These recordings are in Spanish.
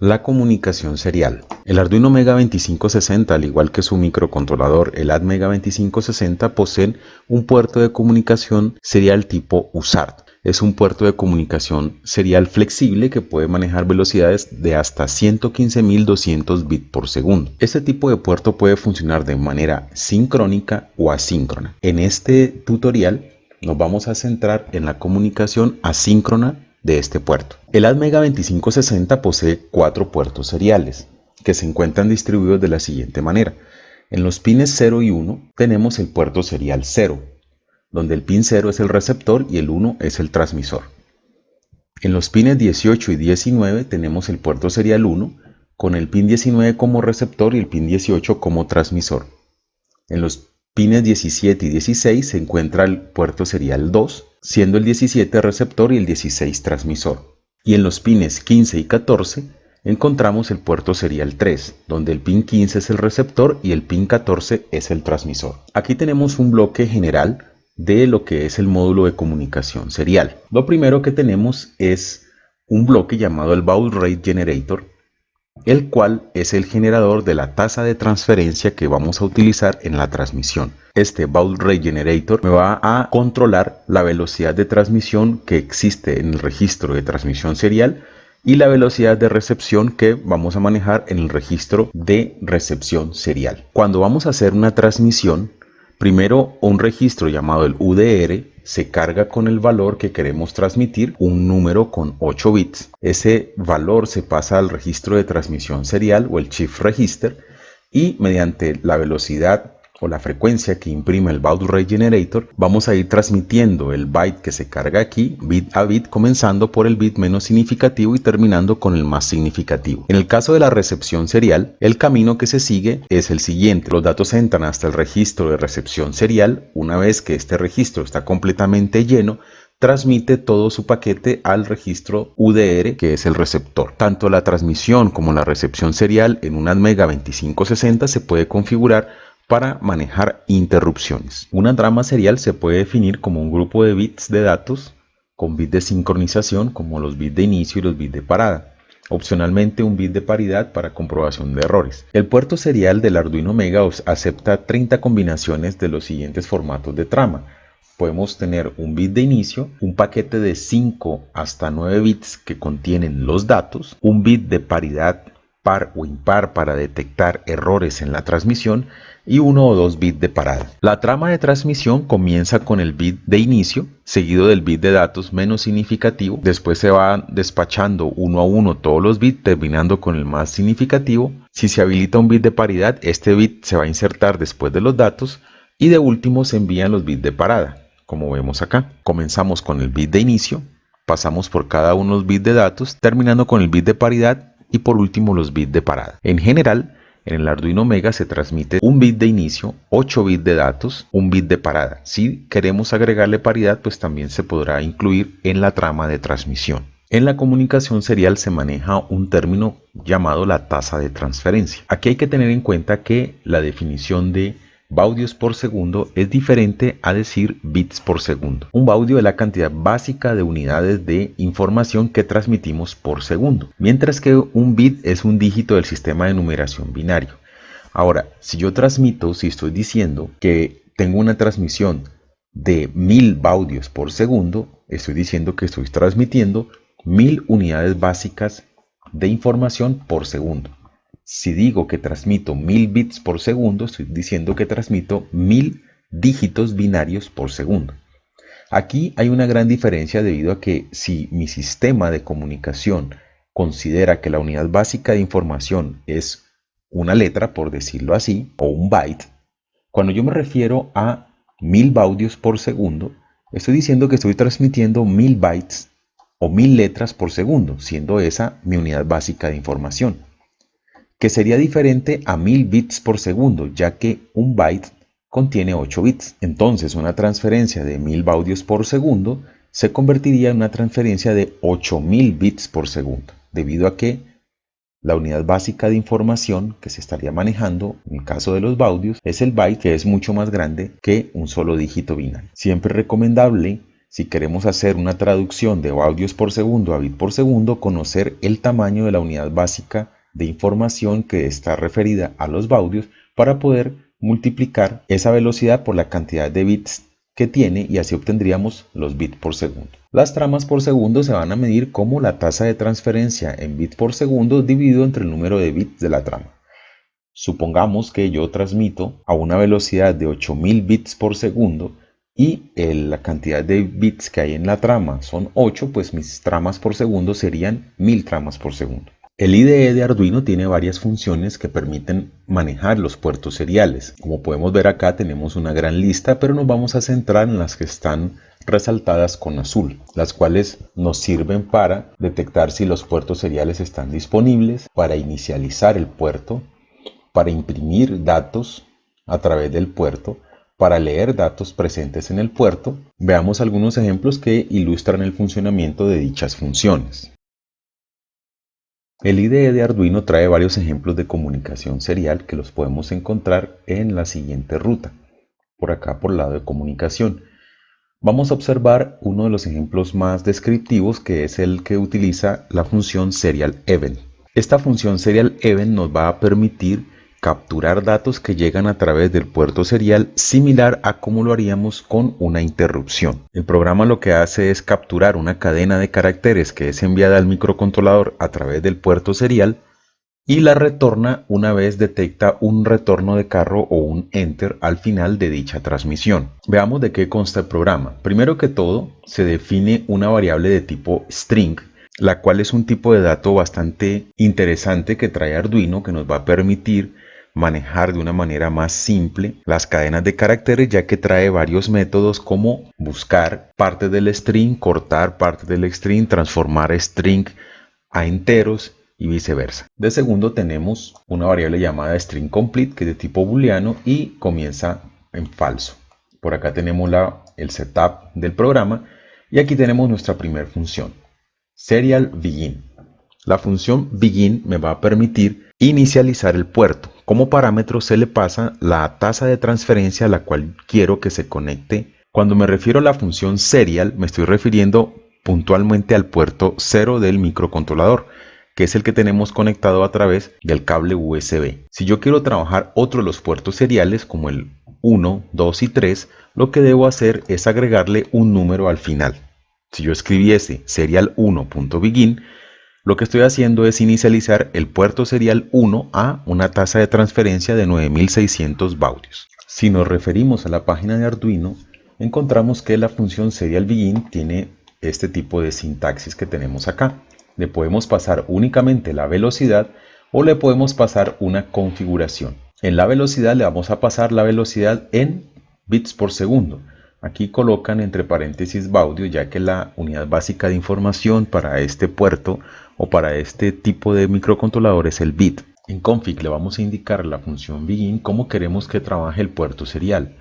La comunicación serial. El Arduino Mega 2560, al igual que su microcontrolador, el ATmega 2560, poseen un puerto de comunicación serial tipo USART. Es un puerto de comunicación serial flexible que puede manejar velocidades de hasta 115.200 bits por segundo. Este tipo de puerto puede funcionar de manera sincrónica o asíncrona. En este tutorial nos vamos a centrar en la comunicación asíncrona de este puerto. El ATmega 2560 posee 4 puertos seriales que se encuentran distribuidos de la siguiente manera. En los pines 0 y 1 tenemos el puerto serial 0, donde el pin 0 es el receptor y el 1 es el transmisor. En los pines 18 y 19 tenemos el puerto serial 1 con el pin 19 como receptor y el pin 18 como transmisor. En los pines 17 y 16 se encuentra el puerto serial 2, siendo el 17 receptor y el 16 transmisor. Y en los pines 15 y 14 encontramos el puerto serial 3, donde el pin 15 es el receptor y el pin 14 es el transmisor. Aquí tenemos un bloque general de lo que es el módulo de comunicación serial. Lo primero que tenemos es un bloque llamado el Baud Rate Generator, el cual es el generador de la tasa de transferencia que vamos a utilizar en la transmisión. Este Baud Rate Generator me va a controlar la velocidad de transmisión que existe en el registro de transmisión serial y la velocidad de recepción que vamos a manejar en el registro de recepción serial. Cuando vamos a hacer una transmisión, primero un registro llamado el UDR se carga con el valor que queremos transmitir, un número con 8 bits. Ese valor se pasa al registro de transmisión serial o el shift register y mediante la velocidad o la frecuencia que imprime el Baud Rate Generator vamos a ir transmitiendo el byte que se carga aquí bit a bit, comenzando por el bit menos significativo y terminando con el más significativo. En el caso de la recepción serial, el camino que se sigue es el siguiente. Los datos entran hasta el registro de recepción serial. Una vez que este registro está completamente lleno, transmite todo su paquete al registro UDR, que es el receptor. Tanto la transmisión como la recepción serial en un ATmega 2560 se puede configurar para manejar interrupciones. Una trama serial se puede definir como un grupo de bits de datos con bits de sincronización como los bits de inicio y los bits de parada. Opcionalmente un bit de paridad para comprobación de errores. El puerto serial del Arduino Mega acepta 30 combinaciones de los siguientes formatos de trama. Podemos tener un bit de inicio, un paquete de 5 hasta 9 bits que contienen los datos, un bit de paridad par o impar para detectar errores en la transmisión y 1 o 2 bits de parada. La trama de transmisión comienza con el bit de inicio, seguido del bit de datos menos significativo. Después se van despachando uno a uno todos los bits, terminando con el más significativo. Si se habilita un bit de paridad, este bit se va a insertar después de los datos y de último se envían los bits de parada, como vemos acá. Comenzamos con el bit de inicio, pasamos por cada uno de los bits de datos, terminando con el bit de paridad y por último los bits de parada. En general, en el Arduino Mega se transmite un bit de inicio, 8 bits de datos, un bit de parada. Si queremos agregarle paridad, pues también se podrá incluir en la trama de transmisión. En la comunicación serial se maneja un término llamado la tasa de transferencia. Aquí hay que tener en cuenta que la definición de baudios por segundo es diferente a decir bits por segundo. Un baudio es la cantidad básica de unidades de información que transmitimos por segundo, mientras que un bit es un dígito del sistema de numeración binario. Ahora, si estoy diciendo que tengo una transmisión de 1000 baudios por segundo, estoy diciendo que estoy transmitiendo 1000 unidades básicas de información por segundo. Si digo que transmito 1000 bits por segundo, estoy diciendo que transmito 1000 dígitos binarios por segundo. Aquí hay una gran diferencia debido a que si mi sistema de comunicación considera que la unidad básica de información es una letra, por decirlo así, o un byte, cuando yo me refiero a 1000 baudios por segundo, estoy diciendo que estoy transmitiendo 1000 bytes o 1000 letras por segundo, siendo esa mi unidad básica de información, que sería diferente a 1000 bits por segundo, ya que un byte contiene 8 bits. Entonces, una transferencia de 1000 baudios por segundo se convertiría en una transferencia de 8000 bits por segundo, debido a que la unidad básica de información que se estaría manejando en el caso de los baudios es el byte, que es mucho más grande que un solo dígito binario. Siempre es recomendable si queremos hacer una traducción de audios por segundo a bit por segundo, conocer el tamaño de la unidad básica de información que está referida a los baudios para poder multiplicar esa velocidad por la cantidad de bits que tiene y así obtendríamos los bits por segundo. Las tramas por segundo se van a medir como la tasa de transferencia en bits por segundo dividido entre el número de bits de la trama. Supongamos que yo transmito a una velocidad de 8000 bits por segundo y la cantidad de bits que hay en la trama son 8, pues mis tramas por segundo serían 1000 tramas por segundo. El IDE de Arduino tiene varias funciones que permiten manejar los puertos seriales. Como podemos ver acá tenemos una gran lista, pero nos vamos a centrar en las que están resaltadas con azul, las cuales nos sirven para detectar si los puertos seriales están disponibles, para inicializar el puerto, para imprimir datos a través del puerto, para leer datos presentes en el puerto. Veamos algunos ejemplos que ilustran el funcionamiento de dichas funciones. El IDE de Arduino trae varios ejemplos de comunicación serial que los podemos encontrar en la siguiente ruta, por acá por el lado de comunicación. Vamos a observar uno de los ejemplos más descriptivos, que es el que utiliza la función serial event. Esta función serial event nos va a permitir capturar datos que llegan a través del puerto serial, similar a como lo haríamos con una interrupción. El programa lo que hace es capturar una cadena de caracteres que es enviada al microcontrolador a través del puerto serial y la retorna una vez detecta un retorno de carro o un enter al final de dicha transmisión. Veamos de qué consta el programa. Primero que todo, se define una variable de tipo string, la cual es un tipo de dato bastante interesante que trae Arduino, que nos va a permitir manejar de una manera más simple las cadenas de caracteres, ya que trae varios métodos como buscar parte del string, cortar parte del string, transformar string a enteros y viceversa. De segundo tenemos una variable llamada string complete, que es de tipo booleano y comienza en falso. Por acá tenemos el setup del programa y aquí tenemos nuestra primera función, serial begin. La función begin me va a permitir inicializar el puerto. Como parámetro se le pasa la tasa de transferencia a la cual quiero que se conecte. Cuando me refiero a la función serial, me estoy refiriendo puntualmente al puerto 0 del microcontrolador, que es el que tenemos conectado a través del cable USB. Si yo quiero trabajar otro de los puertos seriales, como el 1, 2 y 3, lo que debo hacer es agregarle un número al final. Si yo escribiese serial1.begin, lo que estoy haciendo es inicializar el puerto serial 1 a una tasa de transferencia de 9600 baudios. Si nos referimos a la página de Arduino, encontramos que la función serial begin tiene este tipo de sintaxis que tenemos acá. Le podemos pasar únicamente la velocidad o le podemos pasar una configuración. En la velocidad le vamos a pasar la velocidad en bits por segundo. Aquí colocan entre paréntesis baudio, ya que la unidad básica de información para este puerto o para este tipo de microcontrolador es el bit. En config le vamos a indicar a la función begin cómo queremos que trabaje el puerto serial.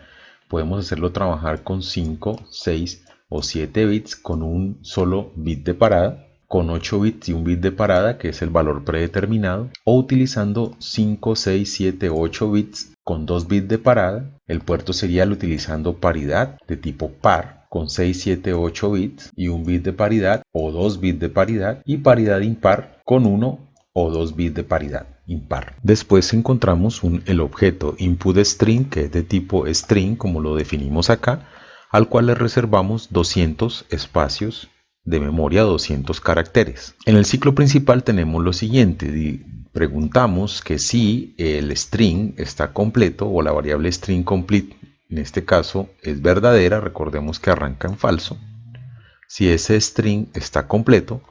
Podemos hacerlo trabajar con 5, 6 o 7 bits con un solo bit de parada, con 8 bits y un bit de parada, que es el valor predeterminado, o utilizando 5, 6, 7, 8 bits con 2 bits de parada, el puerto serial utilizando paridad de tipo par, con 6, 7, 8 bits y un bit de paridad o 2 bits de paridad, y paridad impar con 1 o 2 bits de paridad impar. Después encontramos el objeto input_string, que es de tipo string, como lo definimos acá, al cual le reservamos 200 espacios de memoria, 200 caracteres. En el ciclo principal tenemos lo siguiente: preguntamos que si el string está completo o la variable string complete en este caso es verdadera. Recordemos que arranca en falso. Si ese string está completo,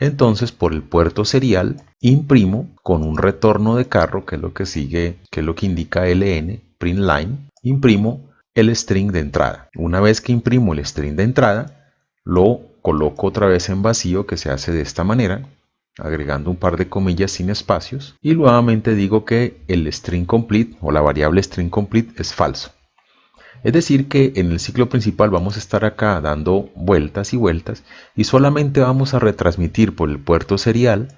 entonces por el puerto serial imprimo con un retorno de carro, que es lo que sigue, que es lo que indica ln, print line, imprimo el string de entrada. Una vez que imprimo el string de entrada, lo coloco otra vez en vacío, que se hace de esta manera, agregando un par de comillas sin espacios, y nuevamente digo que el string complete o la variable string complete es falso. Es decir que en el ciclo principal vamos a estar acá dando vueltas y vueltas y solamente vamos a retransmitir por el puerto serial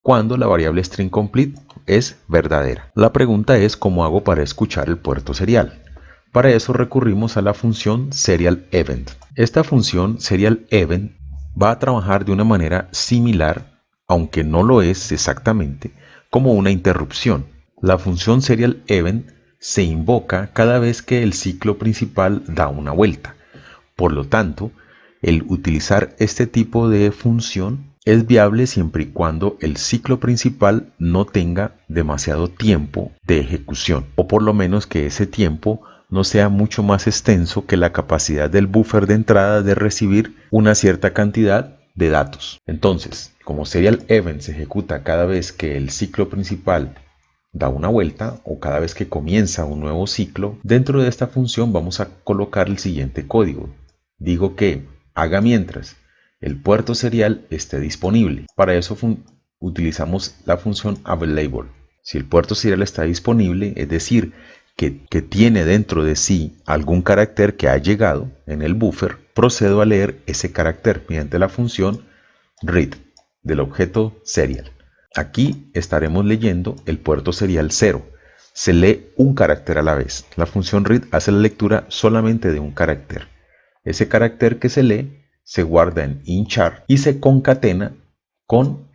cuando la variable string complete es verdadera. La pregunta es: ¿cómo hago para escuchar el puerto serial? Para eso recurrimos a la función serial event. Esta función serial event va a trabajar de una manera similar, aunque no lo es exactamente, como una interrupción. La función serial event se invoca cada vez que el ciclo principal da una vuelta. Por lo tanto, el utilizar este tipo de función es viable siempre y cuando el ciclo principal no tenga demasiado tiempo de ejecución, o por lo menos que ese tiempo no sea mucho más extenso que la capacidad del buffer de entrada de recibir una cierta cantidad de datos. Entonces, como serial event se ejecuta cada vez que el ciclo principal da una vuelta o cada vez que comienza un nuevo ciclo, dentro de esta función vamos a colocar el siguiente código. Digo que haga mientras el puerto serial esté disponible. Para eso utilizamos la función available. Si el puerto serial está disponible, es decir, que tiene dentro de sí algún carácter que ha llegado en el buffer, procedo a leer ese carácter mediante la función read del objeto serial. Aquí estaremos leyendo el puerto serial 0. Se lee un carácter a la vez. La función read hace la lectura solamente de un carácter. Ese carácter que se lee se guarda en inchar y se concatena con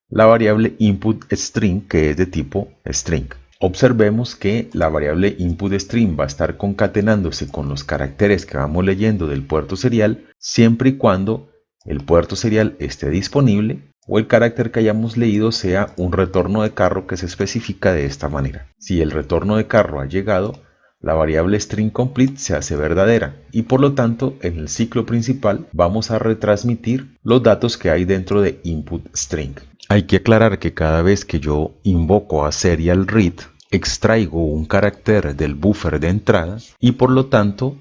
la variable input string, que es de tipo string. Observemos que la variable input string va a estar concatenándose con los caracteres que vamos leyendo del puerto serial siempre y cuando el puerto serial esté disponible o el carácter que hayamos leído sea un retorno de carro que se especifica de esta manera. Si el retorno de carro ha llegado, la variable string complete se hace verdadera y por lo tanto en el ciclo principal vamos a retransmitir los datos que hay dentro de input string. Hay que aclarar que cada vez que yo invoco a serial read, extraigo un carácter del buffer de entrada y por lo tanto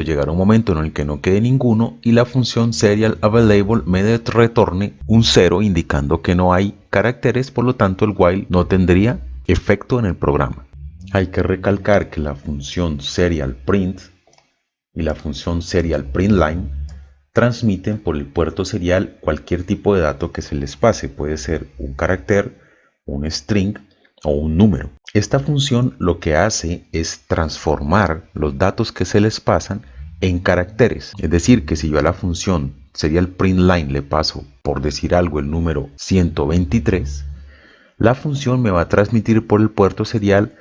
llegará un momento en el que no quede ninguno y la función serial available me retorne un 0 indicando que no hay caracteres, por lo tanto el while no tendría efecto en el programa. Hay que recalcar que la función serial print y la función serial printline transmiten por el puerto serial cualquier tipo de dato que se les pase. Puede ser un carácter, un string o un número. Esta función lo que hace es transformar los datos que se les pasan en caracteres. Es decir, que si yo a la función serial printline le paso, por decir algo, el número 123, la función me va a transmitir por el puerto serial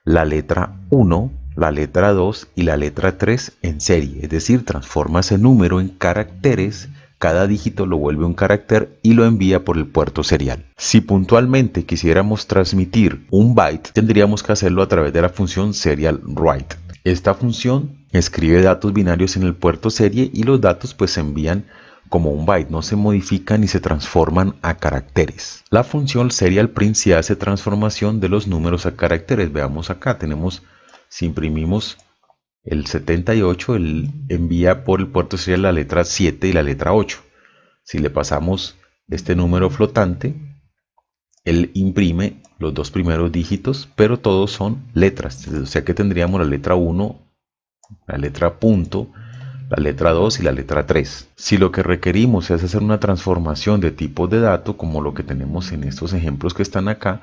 la letra 1, la letra 2 y la letra 3 en serie, es decir, transforma ese número en caracteres, cada dígito lo vuelve un carácter y lo envía por el puerto serial. Si puntualmente quisiéramos transmitir un byte, tendríamos que hacerlo a través de la función serial write. Esta función escribe datos binarios en el puerto serie y los datos pues se envían como un byte, no se modifican ni se transforman a caracteres. La función serial print sí hace transformación de los números a caracteres. Veamos acá, si imprimimos el 78, él envía por el puerto serial la letra 7 y la letra 8. Si le pasamos este número flotante, él imprime los dos primeros dígitos, pero todos son letras. O sea que tendríamos la letra 1, la letra punto, la letra 2 y la letra 3. Si lo que requerimos es hacer una transformación de tipos de datos, como lo que tenemos en estos ejemplos que están acá,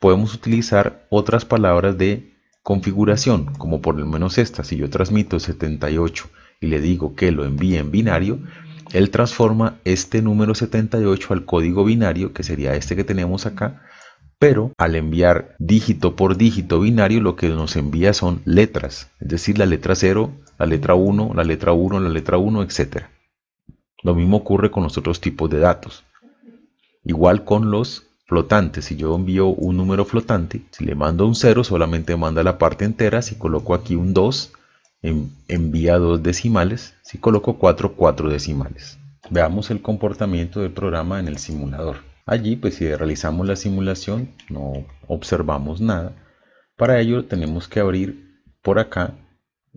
podemos utilizar otras palabras de configuración, como por lo menos esta. Si yo transmito 78 y le digo que lo envíe en binario, él transforma este número 78 al código binario, que sería este que tenemos acá, pero al enviar dígito por dígito binario lo que nos envía son letras, es decir, la letra 0, la letra 1, la letra 1, la letra 1, etc. Lo mismo ocurre con los otros tipos de datos. Igual con los flotantes, si yo envío un número flotante, si le mando un 0 solamente manda la parte entera, si coloco aquí un 2 envía 2 decimales, si coloco 4, 4 decimales. Veamos el comportamiento del programa en el simulador. Allí, pues si realizamos la simulación, no observamos nada. Para ello tenemos que abrir por acá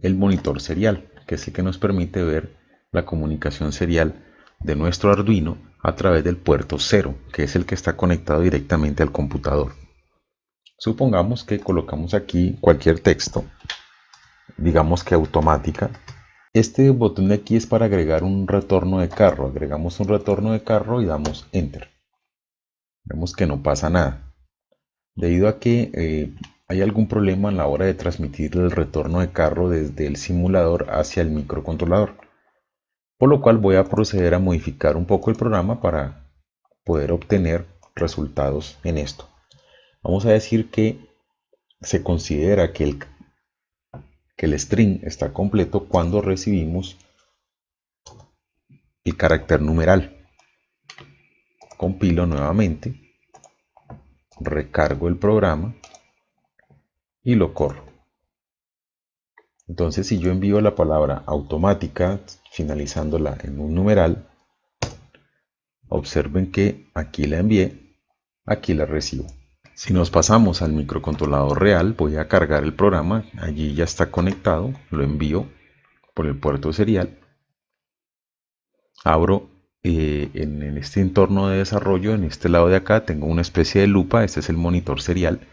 el monitor serial, que es el que nos permite ver la comunicación serial de nuestro Arduino a través del puerto 0, que es el que está conectado directamente al computador. Supongamos que colocamos aquí cualquier texto, digamos que automática. Este botón de aquí es para agregar un retorno de carro. Agregamos un retorno de carro y damos Enter. Vemos que no pasa nada. Debido a que hay algún problema a la hora de transmitir el retorno de carro desde el simulador hacia el microcontrolador. Por lo cual voy a proceder a modificar un poco el programa para poder obtener resultados en esto. Vamos a decir que se considera que el string está completo cuando recibimos el carácter numeral. Compilo nuevamente, recargo el programa y lo corro. Entonces, si yo envío la palabra automática finalizándola en un numeral, observen que aquí la envié, aquí la recibo. Si nos pasamos al microcontrolador real, voy a cargar el programa, allí ya está conectado, lo envío por el puerto serial. Abro en este entorno de desarrollo, en este lado de acá, tengo una especie de lupa, este es el monitor serial,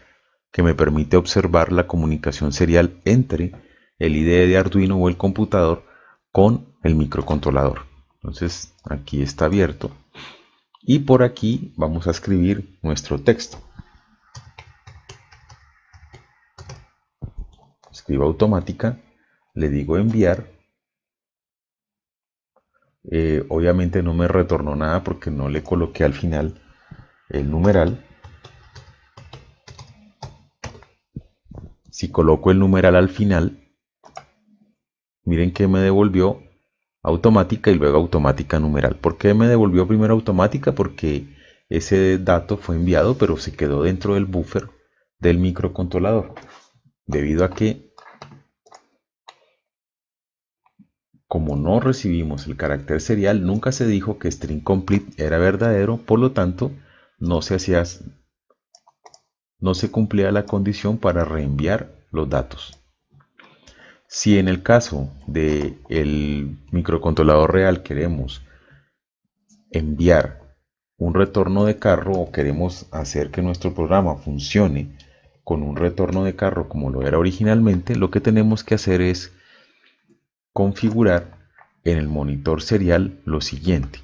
que me permite observar la comunicación serial entre el IDE de Arduino o el computador con el microcontrolador. Entonces aquí está abierto y por aquí vamos a escribir nuestro texto. Escribo automática, le digo enviar. Obviamente no me retornó nada porque no le coloqué al final el numeral. Si coloco el numeral al final, miren que me devolvió automática y luego automática numeral. ¿Por qué me devolvió primero automática? Porque ese dato fue enviado pero se quedó dentro del buffer del microcontrolador, debido a que como no recibimos el carácter serial, nunca se dijo que string complete era verdadero, por lo tanto no se cumplía la condición para reenviar los datos. Si en el caso del microcontrolador real queremos enviar un retorno de carro o queremos hacer que nuestro programa funcione con un retorno de carro como lo era originalmente, lo que tenemos que hacer es configurar en el monitor serial lo siguiente.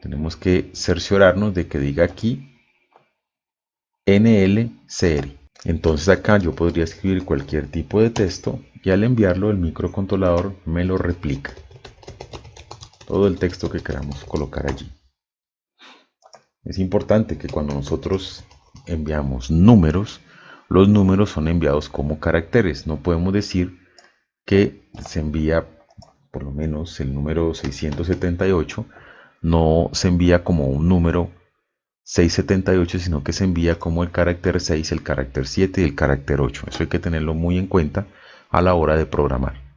Tenemos que cerciorarnos de que diga aquí NLCR. Entonces acá yo podría escribir cualquier tipo de texto y al enviarlo el microcontrolador me lo replica. Todo el texto que queramos colocar allí. Es importante que cuando nosotros enviamos números, los números son enviados como caracteres. No podemos decir que se envía, por lo menos el número 678, no se envía como un número 678, sino que se envía como el carácter 6, el carácter 7 y el carácter 8. Eso hay que tenerlo muy en cuenta a la hora de programar.